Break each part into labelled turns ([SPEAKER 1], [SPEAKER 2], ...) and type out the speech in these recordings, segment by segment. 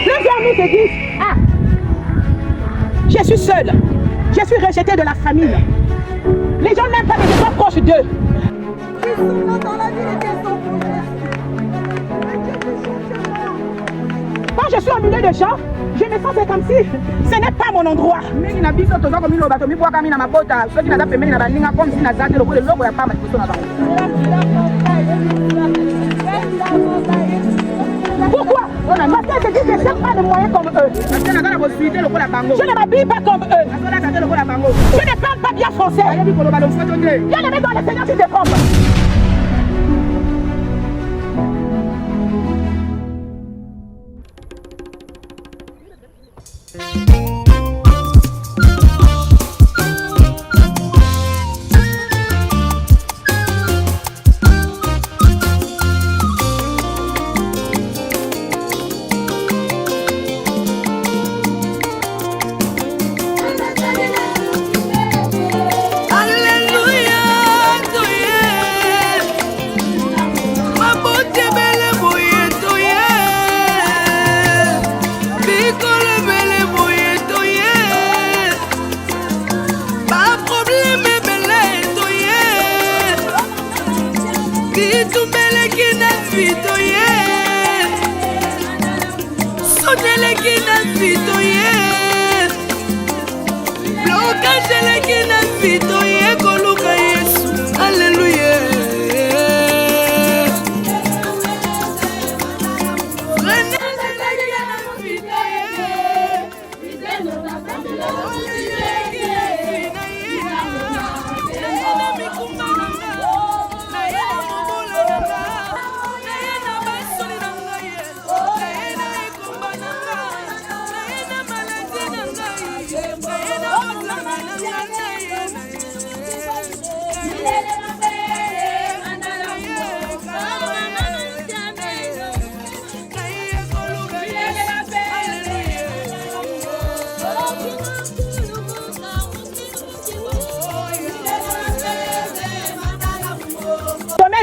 [SPEAKER 1] Plusieurs nous te disent, ah, je suis seule, je suis rejetée de la famille. Les gens n'aiment pas que je sois proche d'eux. Quand je suis au milieu de gens, je me sens comme si ce n'est pas mon endroit. Pourquoi? Parce qu'elle se dit que je ne cherche pas de moyens comme eux. Je ne m'habille pas comme eux. Je ne parle pas bien français. Viens les mettre dans les Seigneurs, tu te trompes.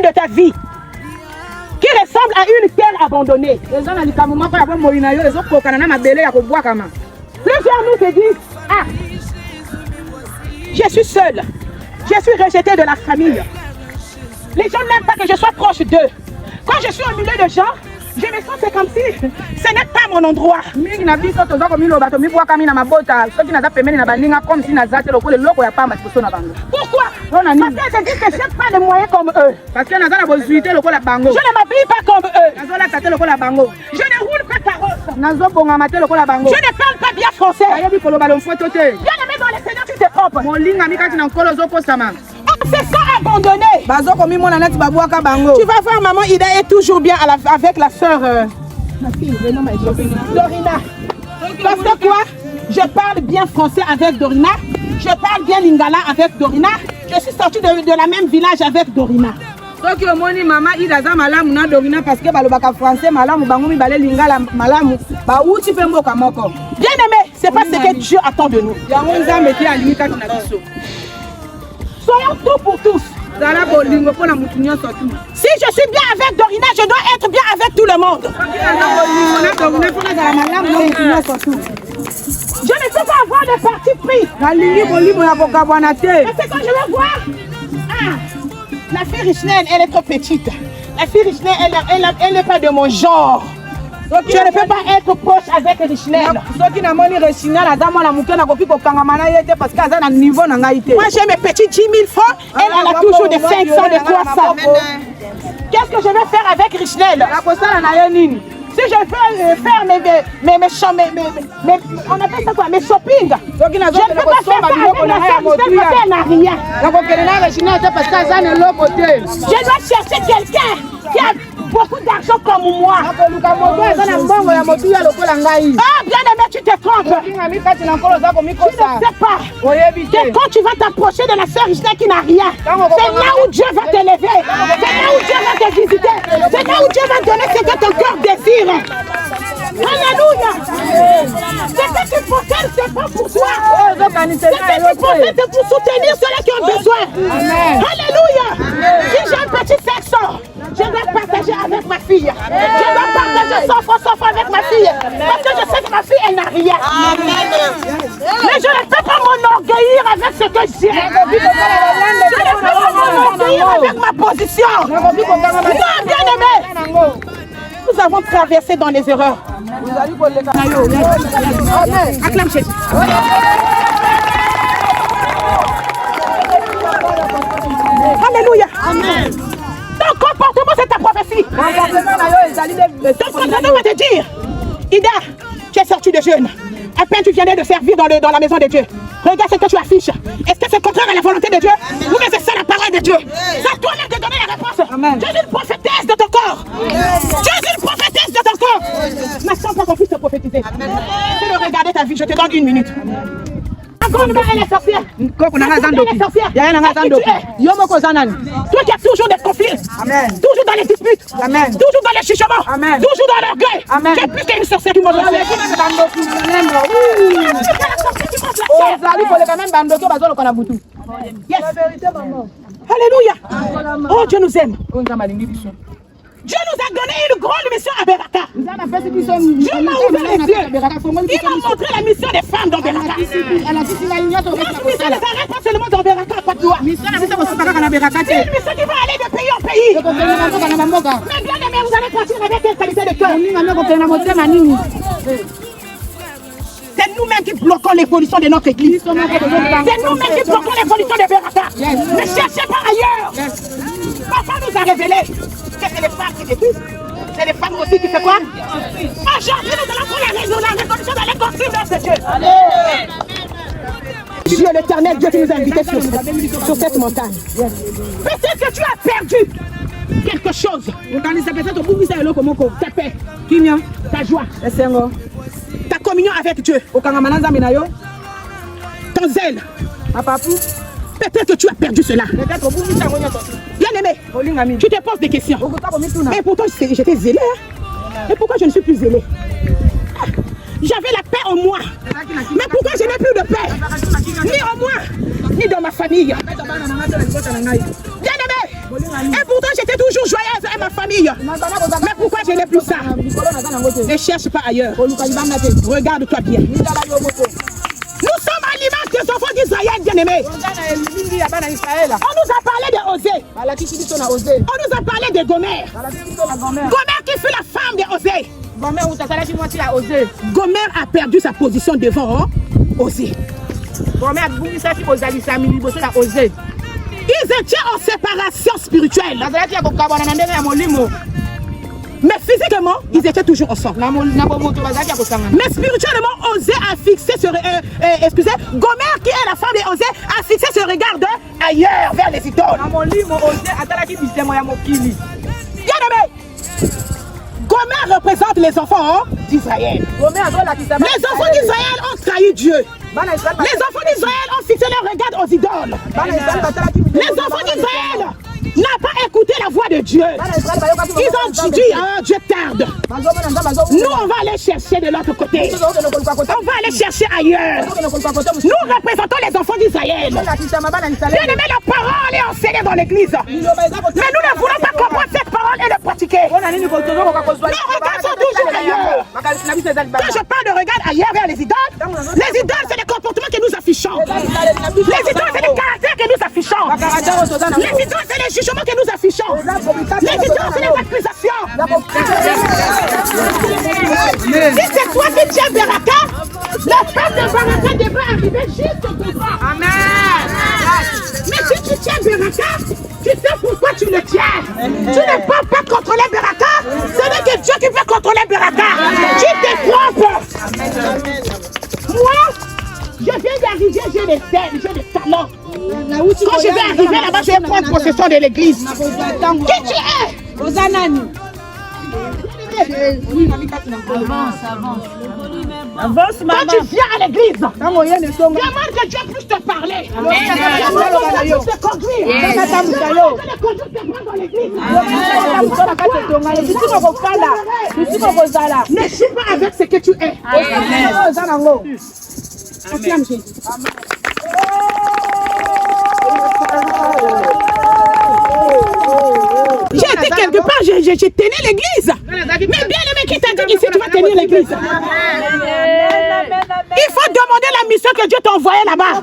[SPEAKER 1] De ta vie qui ressemble à une terre abandonnée. Plusieurs nous te disent, ah, je suis seule, je suis rejetée de la famille. Les gens n'aiment pas que je sois proche d'eux. Quand je suis au milieu de gens, je me sens comme si ce n'est pas mon endroit. Pourquoi? Parce qu'elle se dit que je ne cherche pas de moyens comme eux. Je ne m'habille pas comme eux. Je ne roule pas carrosse. Je ne parle pas bien français. Viens les mettre dans les Seigneurs, tu te trompes. On se sent abandonné. Tu vas voir, maman Ida est toujours bien avec la sœur Dorina. Parce que quoi? Je parle bien français avec Dorina. Je parle bien lingala avec Dorina. Je suis sortie de la même village avec Dorina. Donc maman Ida za malamu na Dorina parce que balobaka français malamu bangomi balé lingala malamu ba uti pe mboka moko. Bien aimé, c'est pas ce que Dieu attend de nous. Soyons tout pour tous. Si je suis bien avec Dorina, je dois être bien avec tout le monde. Je ne peux pas avoir de parti pris. Et c'est quand je vais voir. Ah, la fille Richnel, elle est trop petite. La fille Richnel, elle n'est pas de mon genre. Je ne peux pas être proche avec Richnel. Moi j'ai mes petits 10 000 francs, elle a toujours des 500, des 300. Qu'est-ce que je vais faire avec Richnel? Si je veux faire on appelle ça quoi? Mes shopping. Je ne peux pas faire ça avec la sœur parce qu'elle n'a rien. Je dois chercher quelqu'un qui a beaucoup d'argent comme moi. Ah, bien aimé, tu te trompes. Tu ne sais pas que quand tu vas t'approcher de la sœur Richnel qui n'a rien, c'est là où Dieu va t'élever. C'est là où Dieu va te visiter. C'est là où Dieu va te donner ce que ton cœur désire. Alléluia. Ce que tu possèdes, c'est pas pour toi. Ce que tu possèdes, c'est pour soutenir ceux qui ont besoin. Amen. Alléluia. Si j'ai un petit 500, je Je dois partager avec ma fille. Je dois partager 100 fois avec ma fille. Parce que je sais que ma fille, elle n'a rien. Mais je ne peux pas m'enorgueillir avec ce que j'ai. Je ne peux pas m'enorgueillir avec ma position. Non, bien aimé. Nous avons traversé dans les erreurs. Acclame Jésus. Alléluia. Amen. Ton comportement, c'est ta prophétie. Ton comportement va te dire, Ida, tu es sorti de jeûne. À peine tu viens de servir dans la maison de Dieu. Regarde ce que tu affiches. Est-ce que c'est contraire à la volonté de Dieu? Ou bien c'est ça la parole de Dieu? C'est à toi-même de donner la réponse. Tu es une prophétesse de ton corps. Tu es une prophétesse de ton corps. N'attends pas qu'on puisse te prophétiser. Tu veux regarder ta vie, je te donne 1 minute. Elle est sorcière. Elle est sorcière. Toi qui as toujours des conflits, toujours dans les disputes, toujours dans les chichements, toujours dans l'orgueil. Tu es plus qu'une sorcière qui mange la terre. Alléluia. Oh, Dieu nous aime. Dieu nous a donné une grande mission à Beraka. Dieu m'a ouvert les yeux. Il m'a montré la mission des femmes dans Beraka. La mission ne s'arrête pas seulement dans Beraka à Padoua. C'est une mission qui va aller de pays en pays. Mais bien aimé, vous allez partir avec quelle qualité de cœur? C'est nous-mêmes qui bloquons l'évolution de notre église. C'est nous-mêmes qui bloquons l'évolution de Beraka. Ne cherchez pas ailleurs. Papa nous a révélé que c'est les femmes qui détruisent. C'est les femmes aussi qui font quoi? Aujourd'hui, nous allons prendre la résolution d'aller construire notre Dieu. Dieu l'éternel, Dieu qui nous a invités sur cette montagne. Peut-être que tu as perdu quelque chose. Ta paix, ta joie, ta communion avec Dieu, ton zèle. Peut-être que tu as perdu cela. Bien aimé, tu te poses des questions. Et pourtant, j'étais zélé. Et pourquoi je ne suis plus zélé? J'avais la paix en moi. Mais pourquoi je n'ai plus de paix? Ni en moi, ni dans ma famille. Bien aimé, et pourtant j'étais toujours joyeuse avec ma famille. Mais pourquoi je n'ai plus ça? Ne cherche pas ailleurs. Regarde-toi bien. Nous sommes à l'image des enfants d'Israël, bien-aimés. On nous a parlé de Osée. On nous a parlé de Gomer. Gomer qui fut la femme de Osée. Gomer a perdu sa position devant Osée. Ils étaient en séparation spirituelle. Mais physiquement, ils étaient toujours ensemble. Mais spirituellement, Osée a fixé ce... Gomer, qui est la femme de Osée, a fixé ce regard ailleurs, vers les idoles. Bien aimé, Gomer représente les enfants d'Israël. Les enfants d'Israël ont trahi Dieu. Les enfants d'Israël ont fixé leur regard aux idoles. Les enfants d'Israël n'ont pas écouté la voix de Dieu. Ils ont dit, oh, Dieu tarde. Nous, on va aller chercher de l'autre côté. On va aller chercher ailleurs. Nous représentons les enfants d'Israël. Bien aimé, la parole est enseignée dans l'église. Mais nous ne voulons pas comprendre cette parole et la pratiquer. Nos regards sont toujours ailleurs. Quand je parle de regard ailleurs vers les idoles, c'est les comportements que nous affichons. Les idoles, c'est les caractères que nous affichons. Les idoles, c'est les jugements que nous affichons. Les idoles, c'est les accusations. Si c'est toi qui tiens Beraka, la femme de Beraka devrait arriver juste au pouvoir. Amen. Mais si tu tiens Beraka, tu sais pourquoi tu le tiens. Tu ne peux pas contrôler Beraka. Ce n'est que Dieu qui peut contrôler Beraka. Tu te trompes. Moi, je viens d'arriver, j'ai des ailes, j'ai des talents. Quand je vais arriver là-bas, je vais prendre possession de l'église. Qui tu es? Rosanani. Avance, maman. Quand tu viens à l'église, demande que Dieu puisse te parler. Demande que Dieu puisse te conduire. Ne suis pas avec ce que tu es. J'ai été quelque part, j'ai tenu l'église. Mais bien aimé, qui t'a dit qu'ici tu vas tenir l'église? Il faut demander la mission que Dieu t'a envoyée là-bas.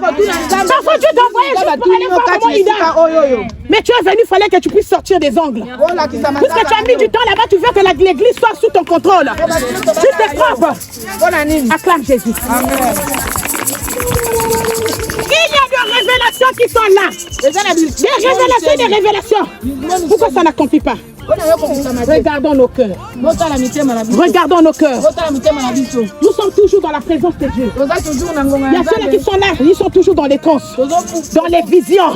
[SPEAKER 1] Parfois Dieu t'a envoyé juste pour aller voir comment il a. Mais tu es venu, il fallait que tu puisses sortir des ongles. Puisque tu as mis du temps là-bas, tu veux que l'église soit sous ton contrôle. Tu te trompes. Acclame Jésus. Amen. Il y a des révélations qui sont là. Des révélations. Pourquoi ça n'accomplit pas? Regardons nos cœurs. Regardons nos cœurs. Nous sommes toujours dans la présence de Dieu. Il y a ceux-là qui sont là, ils sont toujours dans les trans, dans les visions.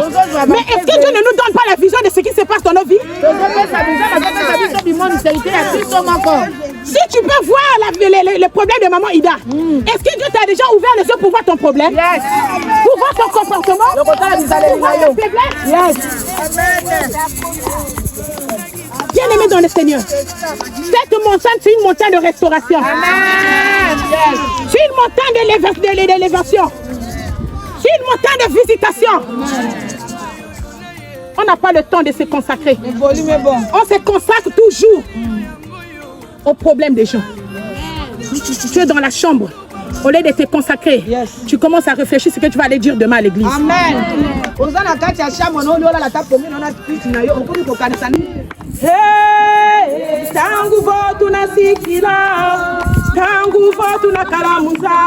[SPEAKER 1] Mais est-ce que Dieu ne nous donne pas la vision de ce qui se passe dans nos vies? Si tu peux voir le problème de maman Ida, est-ce que Dieu t'a déjà ouvert les yeux pour voir ton problème? Pour voir ton comportement? Pour voir ta faiblesse? Bien aimé dans le Seigneur, cette montagne, c'est une montagne de restauration. C'est une montagne d'élévation. C'est une montagne de visitation. On n'a pas le temps de se consacrer. On se consacre toujours aux problèmes des gens. Tu es dans la chambre. Au lieu de te consacrer, tu commences à réfléchir ce que tu vas aller dire demain à l'église. Amen. Hey, tangu votu nasikila, tangu votu nakalamuza,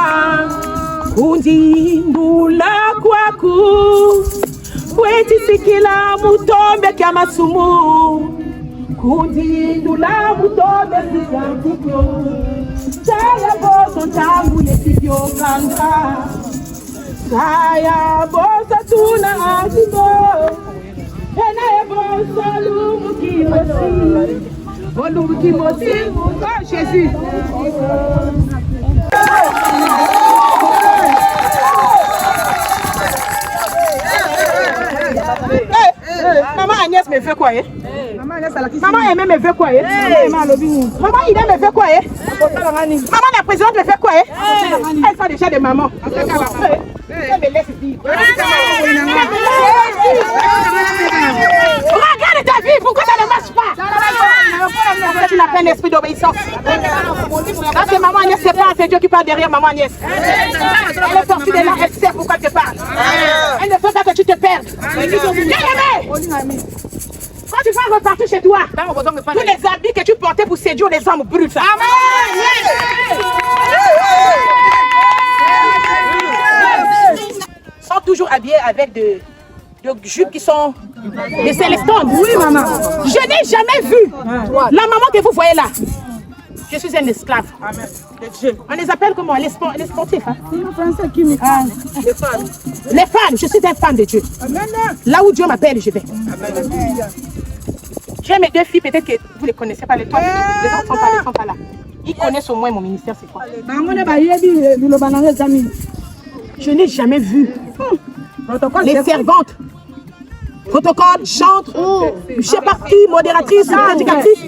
[SPEAKER 1] kundindula kwaku, kweti sikila mutombe kya masumu, kundindula mutombe kya masumu, saya boso tangu yesivyo kanga, saya boso tuna asibo. Jésus. Maman Agnès me fait quoi? Maman Aimé me fait quoi? Maman Ida me fait quoi? Maman la présidente me fait quoi? Elle fait déjà des mamans. Regarde ta vie, pourquoi ça ne marche pas? Tu n'as pas un esprit d'obéissance. Parce que maman Agnès, c'est pas c'est Dieu qui parle derrière maman Agnès. Elle est sortie de là, elle sait pourquoi tu parles. Elle ne veut pas que tu te perdes. Quand tu vas repartir chez toi, tous les habits que tu portais pour séduire les hommes brûlent ça. Amen. Sont toujours habillés avec de jupes qui sont des célestons. Oui, maman. Je n'ai jamais vu la maman que vous voyez là. Je suis un esclave de Dieu. On les appelle comment? Les sportifs. Hein? Les femmes. Les femmes. Je suis un fan de Dieu. Là où Dieu m'appelle, je vais. J'ai mes deux filles, peut-être que vous ne les connaissez pas. Les enfants ne sont pas là. Ils connaissent au moins mon ministère, c'est quoi? Je n'ai jamais vu les servantes, protocole, chantre, je sais pas qui, modératrice, prédicatrice,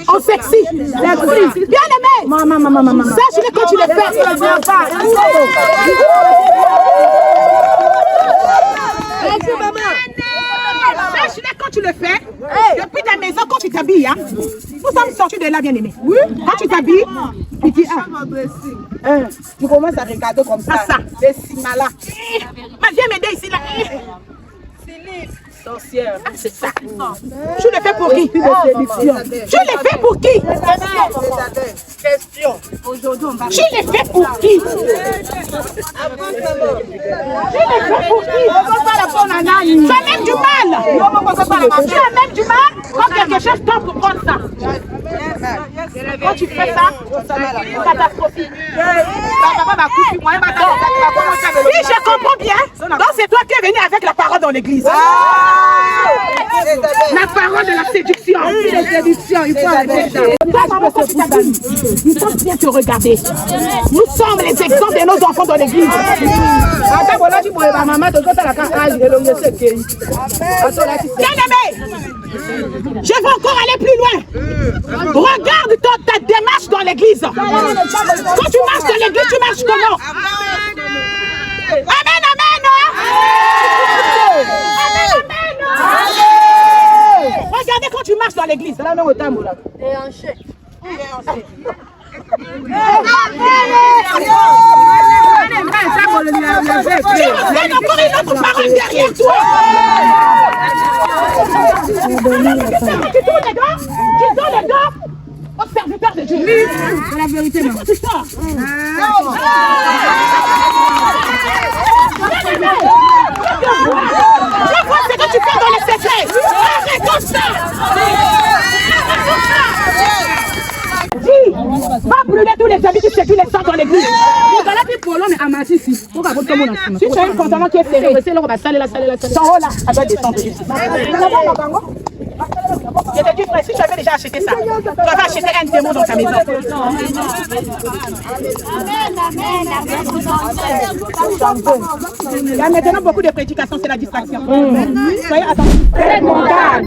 [SPEAKER 1] en sexy. Bien aimé, sache-le quand tu le fais. Sache-le quand tu le fais. Depuis ta maison, quand tu t'habilles, hein, nous sommes sortis de là, bien aimé. Oui. Quand tu t'habilles, tu dis tu commences à regarder comme ça. Les simala. Viens m'aider ici là. Sorcière. C'est ça. Tu le fais pour qui? Tu le fais pour qui? Question. Aujourd'hui, on va. Tu le fais pour qui? Tu le fais pour qui? Tu as même du mal. Tu as même du mal quand quelque chose tombe pour prendre ça. Quand tu fais ça, catastrophique. Si je comprends bien, donc c'est toi qui es venu avec la parole dans l'église. La parole de la séduction. Il faut arrêter ça. Nous sommes bien te regarder. Nous sommes les exemples de nos enfants dans l'église. Bien aimé, je vais encore aller plus loin. Regarde ta démarche dans l'église. Quand tu marches dans l'église, tu marches comment? Amen, amen. Amen, amen. Regardez quand tu marches dans l'église. C'est là même au tambour.
[SPEAKER 2] Et en chef.
[SPEAKER 1] Encore une autre parole derrière toi. Tu tournes les gars, tu donnes les gars aux serviteurs de Dieu. C'est la vérité, non? Je vois ce que tu fais dans les secrets. Arrête comme ça. Va brûler tous les habits qui séduisent les sangs dans l'église. Si tu as une contenant qui est serré, son haut là, ça doit descendre. Je te dis, frère, si tu avais déjà acheté ça, tu avais acheté un démon dans ta maison. Il y a maintenant beaucoup de prédications, c'est la distraction. Soyez attentifs.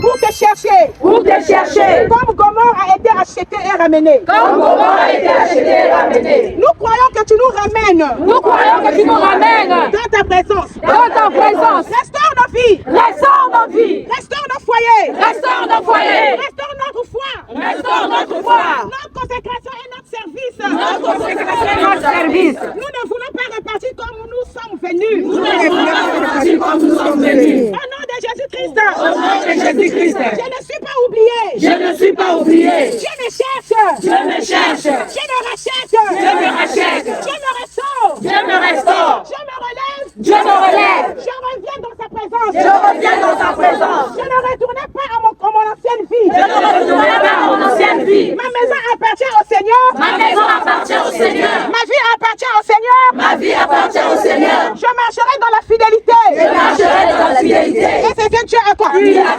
[SPEAKER 1] Pour te chercher. Pour te chercher. Comme Gomorrhe a été acheté et ramené. Comme Gomorrhe a été acheté et ramené. Nous croyons que tu nous ramènes. Nous croyons que tu nous ramènes. Dans ta présence. Dans ta présence. Restaure nos vies. Restaure nos vies. Restaure nos foyers. Restaure nos foyers. Restaure notre foi. Restaure notre foi. Notre consécration et notre service. Notre consécration et notre service. Nous ne voulons pas repartir comme nous sommes venus. Nous ne voulons pas repartir comme nous sommes venus. Au nom de Jésus-Christ. Au nom de Jésus-Christ. Je ne suis pas oublié. Je ne suis pas oublié. Je me cherche. Je me cherche. Je me rachète. Je me rachète. Je me restaure. Je me restaure. Je me relève. Je me relève. Je reviens dans sa présence. Je reviens dans sa présence. Je ne retournerai pas à mon ancienne vie. Je ne retournerai pas à mon ancienne vie. Ma maison appartient au Seigneur. Ma maison appartient au Seigneur. Ma vie appartient au Seigneur. Ma vie appartient au Seigneur. Je marcherai dans la fidélité. Je marcherai dans la fidélité. Et c'est que Dieu accomplira.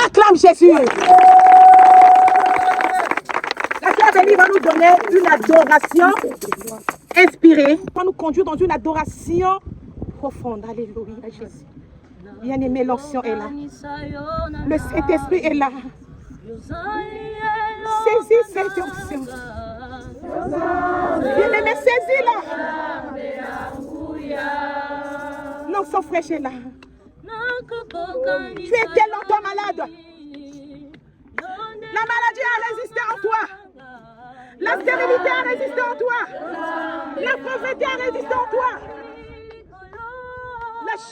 [SPEAKER 1] Acclame Jésus. La sœur Bénie va nous donner une adoration inspirée. Va nous conduire dans une adoration profonde. Alléluia Jésus. Bien-aimé, l'onction est là. Le Saint-Esprit est là. Saisis cette onction. Bien-aimé, saisis-la. L'onction fraîche est là. Tu étais longtemps malade. La maladie a résisté en toi. La stérilité a résisté en toi. La pauvreté a résisté en toi.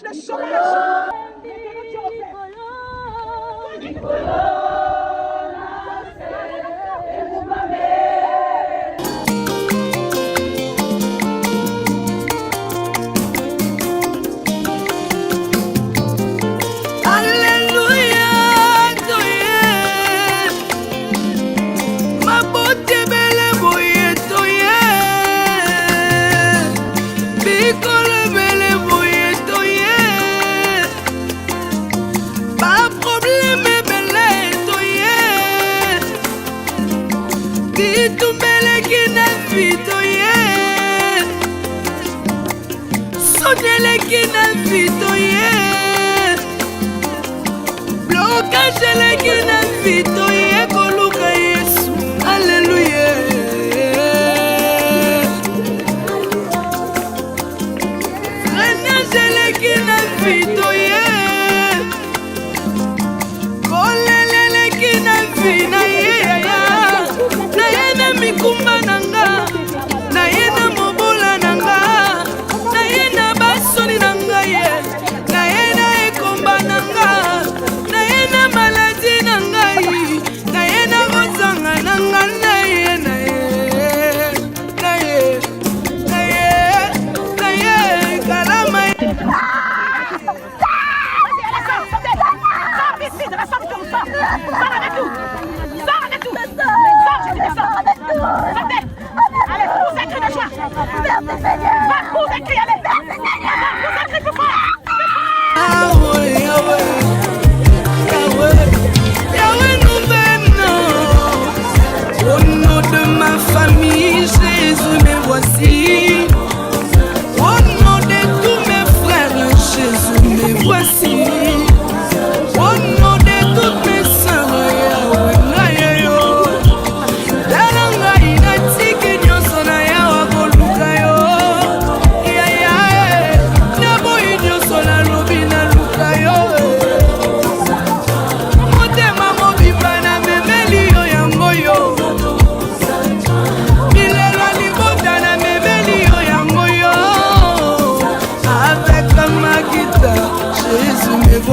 [SPEAKER 1] Le chômage.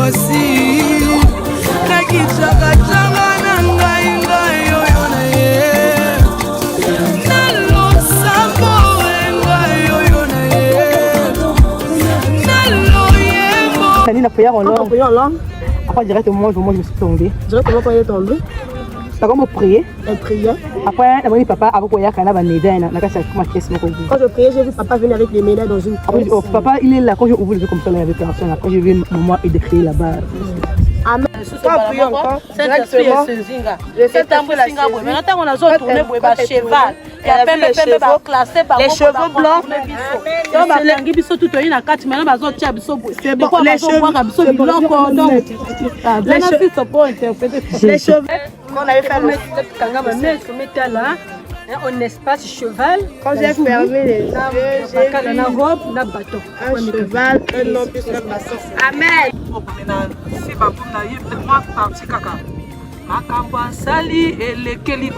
[SPEAKER 2] voici nakitaka tanga na ngai ngai oyo na ye nalosambo ngai oyo na ye naloyembo.
[SPEAKER 1] Nani na prière en langue. Après directement je me suis tombée.
[SPEAKER 3] Directement quand il est tombé.
[SPEAKER 1] C'est comme prier.
[SPEAKER 3] Elle priait.
[SPEAKER 1] Après, j'ai papa avec quoi il y a quand même des médailles.
[SPEAKER 3] Quand je priais, j'ai vu papa venir avec les médailles dans une caisse.
[SPEAKER 1] Oh, papa, il est là. Quand j'ai ouvert les yeux comme ça, il y avait personne. Quand j'ai vu maman et décrire là-bas.
[SPEAKER 3] Amen.
[SPEAKER 4] Directement. Les cheveux blancs.
[SPEAKER 3] Les cheveux. On avait fait
[SPEAKER 4] un espace cheval.
[SPEAKER 3] Quand j'ai fermé les yeux, j'ai vu un cheval, un homme plus un bassin. Amen.
[SPEAKER 2] makambo asali elekeli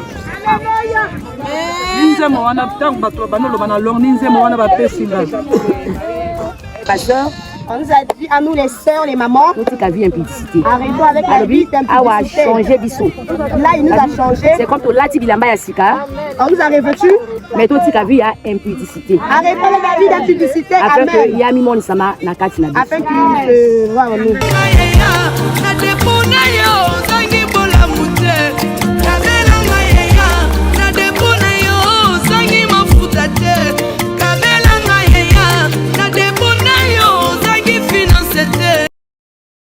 [SPEAKER 2] ninzema wana ntango bato banoloba na longue ninzema wana bapesi ngai.
[SPEAKER 1] Pasteur,
[SPEAKER 3] on nous a dit à nous les sœurs, les mamans,
[SPEAKER 1] nous avons vu impudicité.
[SPEAKER 3] arrêtons avec la vie d'impudicité.
[SPEAKER 1] Changé biso.
[SPEAKER 3] Là, il nous a changé.
[SPEAKER 1] C'est comme la bilamba ya sika.
[SPEAKER 3] On nous a revêtu.
[SPEAKER 1] Mais tout avons vu impudicité.
[SPEAKER 3] Arrêtons avec la vie d'impudicité.
[SPEAKER 1] Afin que
[SPEAKER 3] Amen.
[SPEAKER 1] yami mon sama na kati na biso.
[SPEAKER 3] Afin qu'il se voit en nous.